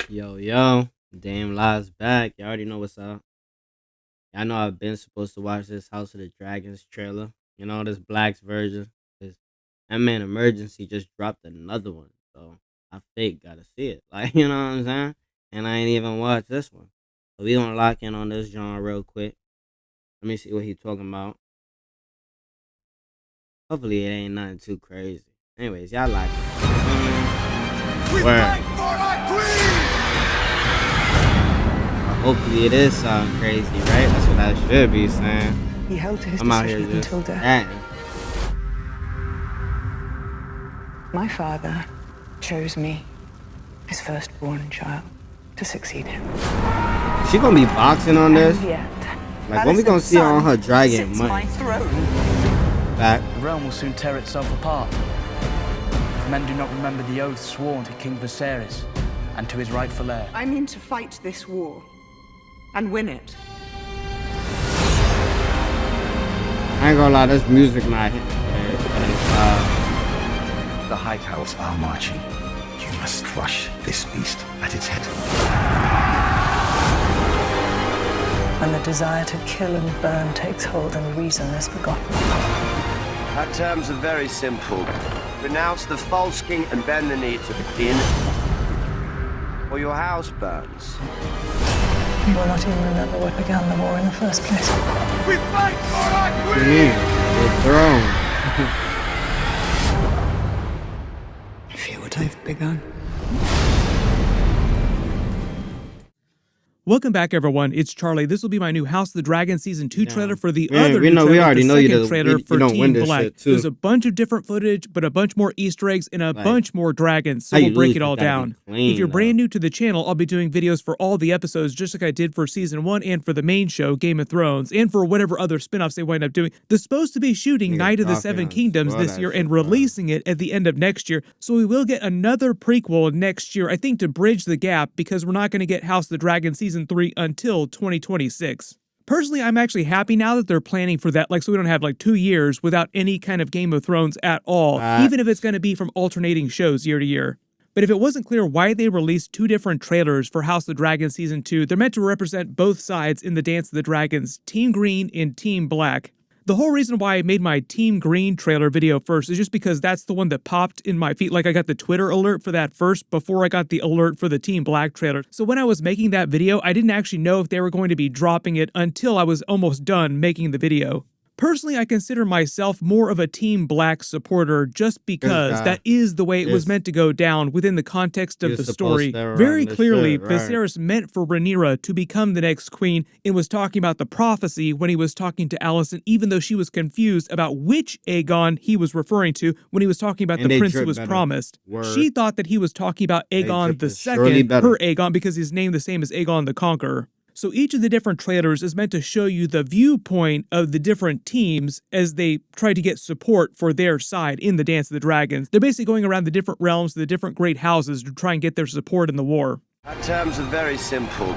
Yo, yo, Damelocks back. You already know what's up. I know I've been supposed to watch this House of the Dragons trailer. This Black's version. This that man Emergency just dropped another one. So I fake gotta see it. Like, you know what I'm saying? And I ain't even watched this one. So we gonna lock in on this genre real quick. Let me see what he talking about. Hopefully it ain't nothing too crazy. Anyways, y'all like it. We Word. fight for our queen! Hopefully it is something crazy, right? That's what I should be saying. He held to his I'm out here decision just until death. chatting. My father chose me, his firstborn child, to succeed him. She gonna be boxing on this? And yet, Like, when we gonna see her on her dragon sits my money? throne. Back. The realm will soon tear itself apart. If men do not remember the oath sworn to King Viserys and to his rightful heir. I mean to fight this war and win it. I ain't gonna lie, this music not hitting. The Hightails are marching. You must crush this beast at its head. When the desire to kill and burn takes hold and reason is forgotten. Our terms are very simple. Renounce the false king and bend the knee to the king, or your house burns. You will not even remember what began the war in the first place. We fight for our queen! The throne. Feel what I've begun. Welcome back, everyone. It's Charlie. This will be my new House of the Dragon Season 2 trailer for the Man, other we new know- we trailer, already the know you second don't- trailer you for don't win Team this Black. shit, too. There's a bunch of different footage, but a bunch more Easter eggs and a Like, bunch more dragons, so how we'll you break lose, it all you gotta down. be clean, If you're though. brand new to the channel, I'll be doing videos for all the episodes just like I did for Season 1 and for the main show, Game of Thrones, and for whatever other spin-offs they wind up doing. They're supposed to be shooting Nigga Night of the talking Seven on Kingdoms spoil this that year shit, and bro. releasing it at the end of next year, so we will get another prequel next year, I think, to bridge the gap, because we're not going to get House of the Dragon Season 3 until 2026. Personally, I'm actually happy now that they're planning for that, like, so we don't have like 2 years without any kind of Game of Thrones at all, even if it's going to be from alternating shows year to year. But if it wasn't clear why they released 2 different trailers for House of the Dragon Season 2, they're meant to represent both sides in the Dance of the Dragons, Team Green and Team Black. The whole reason why I made my Team Green trailer video first is just because that's the one that popped in my feed. Like, I got the Twitter alert for that first before I got the alert for the Team Black trailer. So when I was making that video, I didn't actually know if they were going to be dropping it until I was almost done making the video. Personally, I consider myself more of a Team Black supporter just because that is the way it was meant to go down within the context of the story. Very clearly, Viserys meant for Rhaenyra to become the next queen and was talking about the prophecy when he was talking to Alicent, even though she was confused about which Aegon he was referring to when he was talking about the prince who was promised. She thought that he was talking about Aegon II, her Aegon, because he's named the same as Aegon the Conqueror. So each of the different trailers is meant to show you the viewpoint of the different teams as they try to get support for their side in the Dance of the Dragons. They're basically going around the different realms, the different great houses to try and get their support in the war. Our terms are very simple.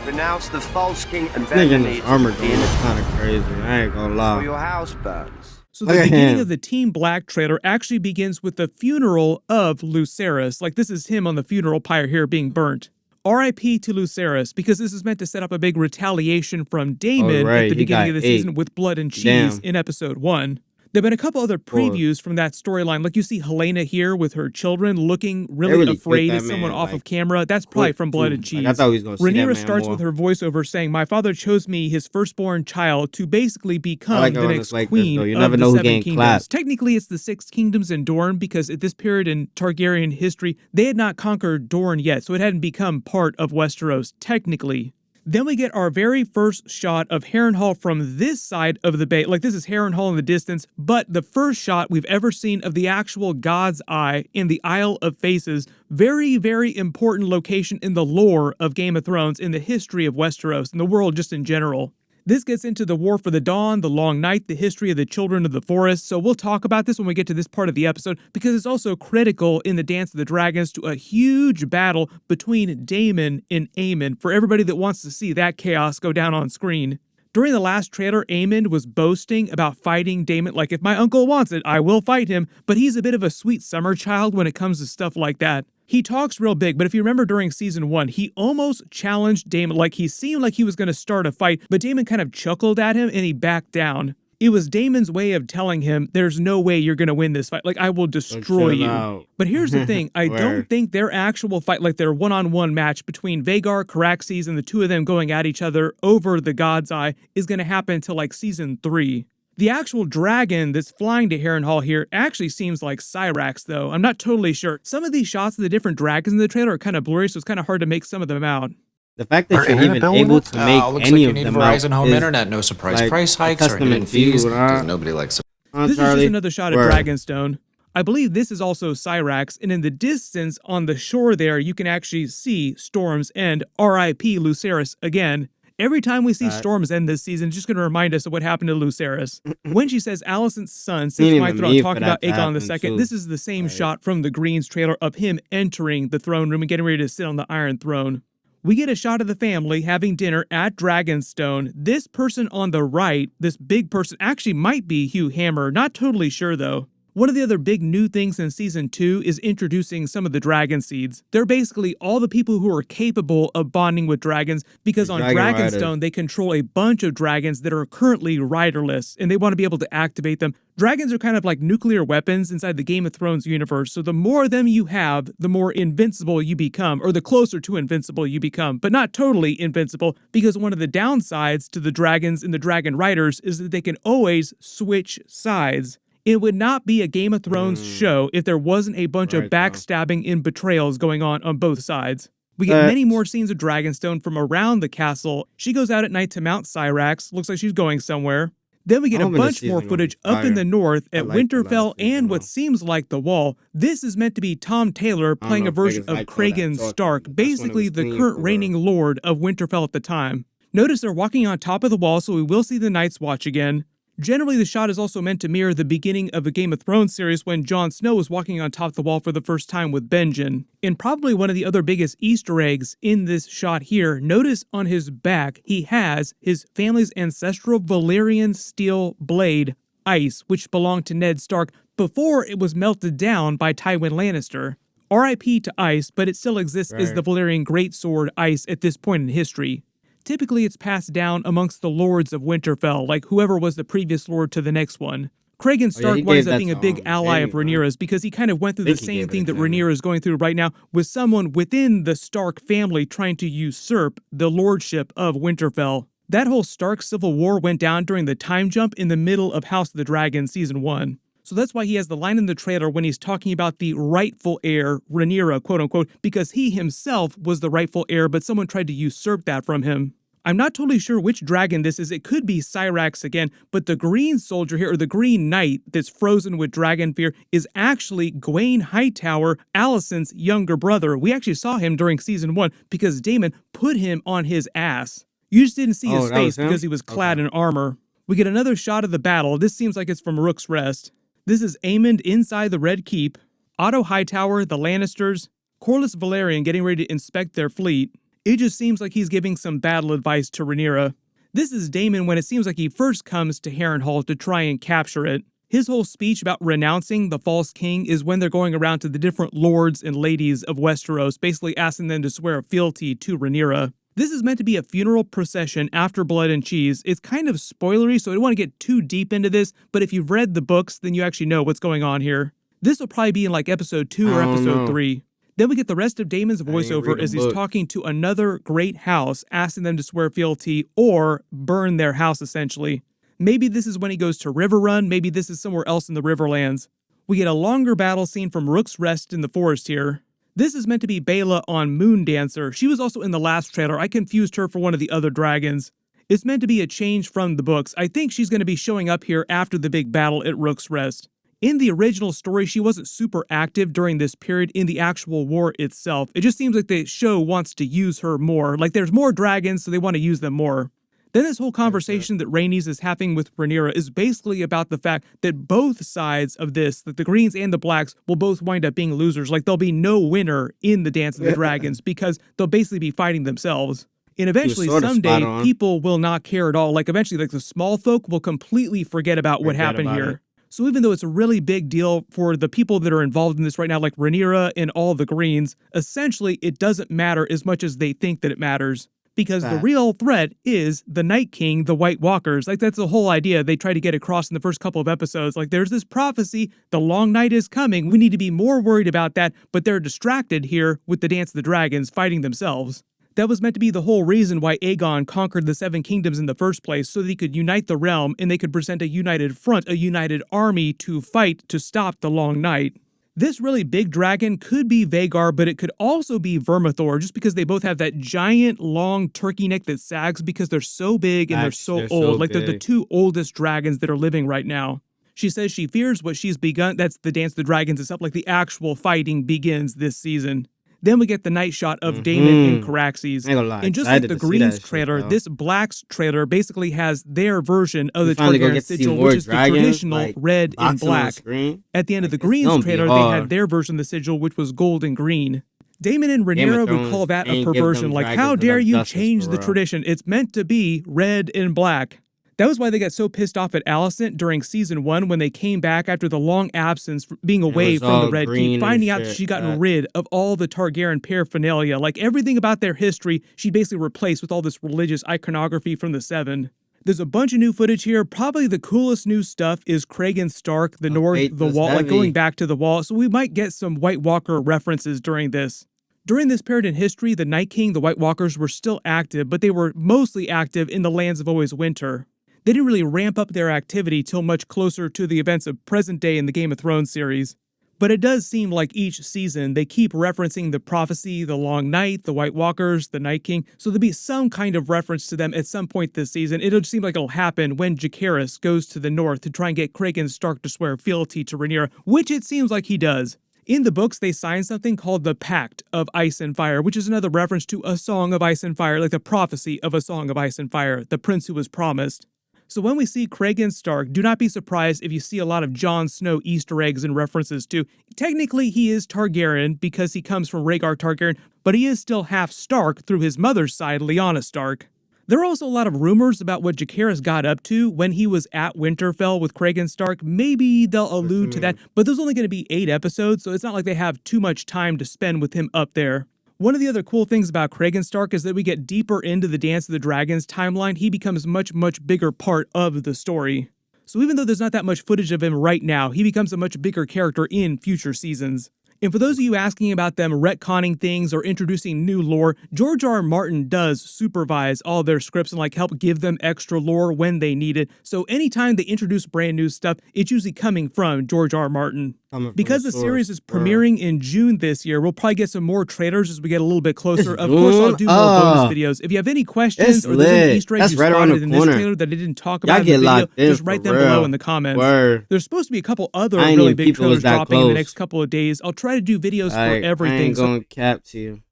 Renounce the false king and bend the knee to armor the going king, is kind of crazy. I ain't gonna or lie. your house burns. So the beginning of the Team Black trailer actually begins with the funeral of Lucerys. Like, this is him on the funeral pyre here being burnt. R.I.P. to Lucerys, because this is meant to set up a big retaliation from Daemon at the beginning of the season with blood and cheese in episode 1. There have been a couple other previews from that storyline. Like, you see Helena here with her children looking really afraid as someone off of camera. That's probably from Blood and Cheese. I thought we was gonna see that Rhaenyra man starts more. with her voiceover saying, "My father chose me, his firstborn child, to basically become like it the when next it's like this, queen though. You of never the know who 7 getting kingdoms." clapped. Technically, it's the 6 kingdoms in Dorne, because at this period in Targaryen history, they had not conquered Dorne yet, so it hadn't become part of Westeros, technically. Then we get our very first shot of Harrenhal from this side of the bay. Like, this is Harrenhal in the distance, but the first shot we've ever seen of the actual God's Eye in the Isle of Faces. Very, very important location in the lore of Game of Thrones, in the history of Westeros, and the world just in general. This gets into the War for the Dawn, the Long Night, the history of the Children of the Forest, so we'll talk about this when we get to this part of the episode, because it's also critical in the Dance of the Dragons to a huge battle between Daemon and Aemon, for everybody that wants to see that chaos go down on screen. During the last trailer, Aemon was boasting about fighting Daemon, like, if my uncle wants it, I will fight him, but he's a bit of a sweet summer child when it comes to stuff like that. He talks real big, but if you remember during season 1, he almost challenged Daemon, like he seemed like he was going to start a fight, but Daemon kind of chuckled at him and he backed down. It was Daemon's way of telling him, there's no way you're going to win this fight. Like, I will destroy you. Out. But here's the thing. I don't think their actual fight, like their one-on-one match between Vhagar, Caraxes, and the two of them going at each other over the God's Eye is going to happen until like season 3. The actual dragon that's flying to Harrenhal here actually seems like Cyrax, though. I'm not totally sure. Some of these shots of the different dragons in the trailer are kind of blurry, so it's kind of hard to make some of them out. The fact that you're even able to make looks any like you of need them Verizon out home is, internet, no surprise like, price hikes or testament hidden to you, fees, huh? because nobody likes This is just another shot of Word. Dragonstone. I believe this is also Cyrax, and in the distance on the shore there, you can actually see Storm's End, R.I.P. Lucerys again. Every time we see Storm's End this season, it's just going to remind us of what happened to Lucerys. When she says Alicent's son sits my throne, talking about Aegon II, this is the same shot from the Greens trailer of him entering the throne room and getting ready to sit on the Iron Throne. We get a shot of the family having dinner at Dragonstone. This person on the right, this big person, actually might be Hugh Hammer. Not totally sure, though. One of the other big new things in Season 2 is introducing some of the Dragon Seeds. They're basically all the people who are capable of bonding with dragons, because on Dragonstone, they control a bunch of dragons that are currently riderless, and they want to be able to activate them. Dragons are kind of like nuclear weapons inside the Game of Thrones universe, so the more of them you have, the more invincible you become, or the closer to invincible you become, but not totally invincible, because one of the downsides to the dragons and the dragon riders is that they can always switch sides. It would not be a Game of Thrones show if there wasn't a bunch of backstabbing and betrayals going on both sides. We get many more scenes of Dragonstone from around the castle. She goes out at night to Mount Cyrax. Looks like she's going somewhere. Then we get a bunch more footage up in the north at Winterfell and what seems like the Wall. This is meant to be Tom Taylor playing a version of Kragan Stark, basically the current reigning lord of Winterfell at the time. Notice they're walking on top of the wall, so we will see the Night's Watch again. Generally, the shot is also meant to mirror the beginning of a Game of Thrones series when Jon Snow was walking on top of the wall for the first time with Benjen. And probably one of the other biggest Easter eggs in this shot here, notice on his back, he has his family's ancestral Valyrian steel blade, Ice, which belonged to Ned Stark before it was melted down by Tywin Lannister. R.I.P. to Ice, but it still exists as the Valyrian greatsword Ice at this point in history. Typically, it's passed down amongst the lords of Winterfell, like whoever was the previous lord to the next one. Kragan Stark winds up being a big ally of Rhaenyra's because he kind of went through the same thing that Rhaenyra is going through right now with someone within the Stark family trying to usurp the lordship of Winterfell. That whole Stark civil war went down during the time jump in the middle of House of the Dragon Season 1. So that's why he has the line in the trailer when he's talking about the rightful heir, Rhaenyra, quote-unquote, because he himself was the rightful heir, but someone tried to usurp that from him. I'm not totally sure which dragon this is. It could be Cyrax again, but the green soldier here, or the green knight that's frozen with dragon fear, is actually Gwaine Hightower, Alicent's younger brother. We actually saw him during Season 1 because Daemon put him on his ass. You just didn't see his face because he was clad in armor. We get another shot of the battle. This seems like it's from Rook's Rest. This is Aemond inside the Red Keep, Otto Hightower, the Lannisters, Corlys Velaryon getting ready to inspect their fleet. It just seems like he's giving some battle advice to Rhaenyra. This is Daemon when it seems like he first comes to Harrenhal to try and capture it. His whole speech about renouncing the false king is when they're going around to the different lords and ladies of Westeros, basically asking them to swear fealty to Rhaenyra. This is meant to be a funeral procession after Blood and Cheese. It's kind of spoilery, so I don't want to get too deep into this, but if you've read the books, then you actually know what's going on here. This will probably be in like episode 2 or episode 3. Then we get the rest of Daemon's voiceover as he's talking to another great house, asking them to swear fealty or burn their house, essentially. Maybe this is when he goes to Riverrun, maybe this is somewhere else in the Riverlands. We get a longer battle scene from Rook's Rest in the forest here. This is meant to be Baela on Moondancer. She was also in the last trailer. I confused her for one of the other dragons. It's meant to be a change from the books. I think she's going to be showing up here after the big battle at Rook's Rest. In the original story, she wasn't super active during this period in the actual war itself. It just seems like the show wants to use her more. Like there's more dragons, so they want to use them more. Then this whole conversation that Rhaenys is having with Rhaenyra is basically about the fact that both sides of this, that the Greens and the Blacks, will both wind up being losers. Like there'll be no winner in the Dance of the Dragons because they'll basically be fighting themselves. And eventually, someday, people will not care at all. Like eventually, like the small folk will completely forget about what happened here. So even though it's a really big deal for the people that are involved in this right now, like Rhaenyra and all the Greens, essentially it doesn't matter as much as they think that it matters. Because the Facts. real threat is the Night King, the White Walkers. Like, that's the whole idea they try to get across in the first couple of episodes. Like, there's this prophecy, the long night is coming. We need to be more worried about that, but they're distracted here with the Dance of the Dragons fighting themselves. That was meant to be the whole reason why Aegon conquered the Seven Kingdoms in the first place, so that he could unite the realm and they could present a united front, a united army to fight to stop the Long Night. This really big dragon could be Vhagar, but it could also be Vermithor, just because they both have that giant, long turkey neck that sags because they're so big and they're Facts, so they're old. so Like, they're the big. two oldest dragons that are living right now. She says she fears what she's begun. That's the Dance of the Dragons itself, like the actual fighting begins this season. Then we get the night shot of Daemon and Caraxes. I ain't gonna lie, And just like excited the to see Greens that shit, trailer, though. this Black's trailer basically has their version of We the finally gonna Targaryen get to see sigil, more which is the dragons, traditional like, red and boxing on black. screen. At the end of the Like, it's Greens gonna be trailer, they had hard. their version of the sigil, which was gold and green. Daemon and Game of Rhaenyra would Thrones call that a ain't give them perversion. Like, dragons how dare enough you justice change for the real. tradition? It's meant to be red and black. That was why they got so pissed off at Alicent during season 1 when they came back after the long absence being away was from the all Red green Keep, and finding out that shit, she'd gotten facts. rid of all the Targaryen paraphernalia. Like, everything about their history, she basically replaced with all this religious iconography from the Seven. There's a bunch of new footage here. Probably the coolest new stuff is Cregan Stark, the North, Faith the is wall, like heavy. going back to the wall. So we might get some White Walker references during this. During this period in history, the Night King, the White Walkers, were still active, but they were mostly active in the lands of Always Winter. They didn't really ramp up their activity till much closer to the events of present day in the Game of Thrones series. But it does seem like each season they keep referencing the prophecy, the Long Night, the White Walkers, the Night King, so there'll be some kind of reference to them at some point this season. It'll just seem like it'll happen when Jacaerys goes to the north to try and get Cregan Stark to swear fealty to Rhaenyra, which it seems like he does. In the books, they sign something called the Pact of Ice and Fire, which is another reference to A Song of Ice and Fire, like the prophecy of A Song of Ice and Fire, the prince who was promised. So when we see Cregan Stark, do not be surprised if you see a lot of Jon Snow Easter eggs and references to. Technically, he is Targaryen because he comes from Rhaegar Targaryen, but he is still half Stark through his mother's side, Lyanna Stark. There are also a lot of rumors about what Jacaerys got up to when he was at Winterfell with Cregan Stark. Maybe they'll allude to that, but there's only going to be 8 episodes, so it's not like they have too much time to spend with him up there. One of the other cool things about Cregan Stark is that we get deeper into the Dance of the Dragons timeline. He becomes a much bigger part of the story. So even though there's not that much footage of him right now, he becomes a much bigger character in future seasons. And for those of you asking about them retconning things or introducing new lore, George R. R. Martin does supervise all their scripts and like help give them extra lore when they need it. So anytime they introduce brand new stuff, it's usually coming from George R. R. Martin. Because the series is premiering in June this year, we'll probably get some more trailers as we get a little bit closer. Of course, I'll do more bonus videos. If you have any questions or there's any Easter eggs you spotted in this trailer that I didn't talk about in the video, just write them below in the comments. There's supposed to be a couple other really big trailers dropping in the next couple of days. I'll try to do videos for everything. I ain't gonna cap to you.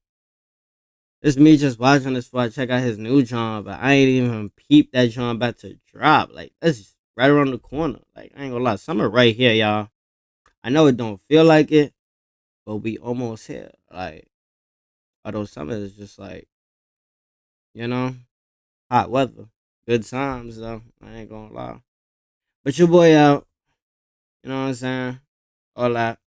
It's me just watching this before I check out his new John, but I ain't even peeped that John about to drop. Like, that's just right around the corner. Like, I ain't gonna lie, summer right here, y'all. I know it don't feel like it, but we almost here. Like, although summer is just like, you know, hot weather. Good times, though. I ain't gonna lie. But your boy out. You know what I'm saying? All that.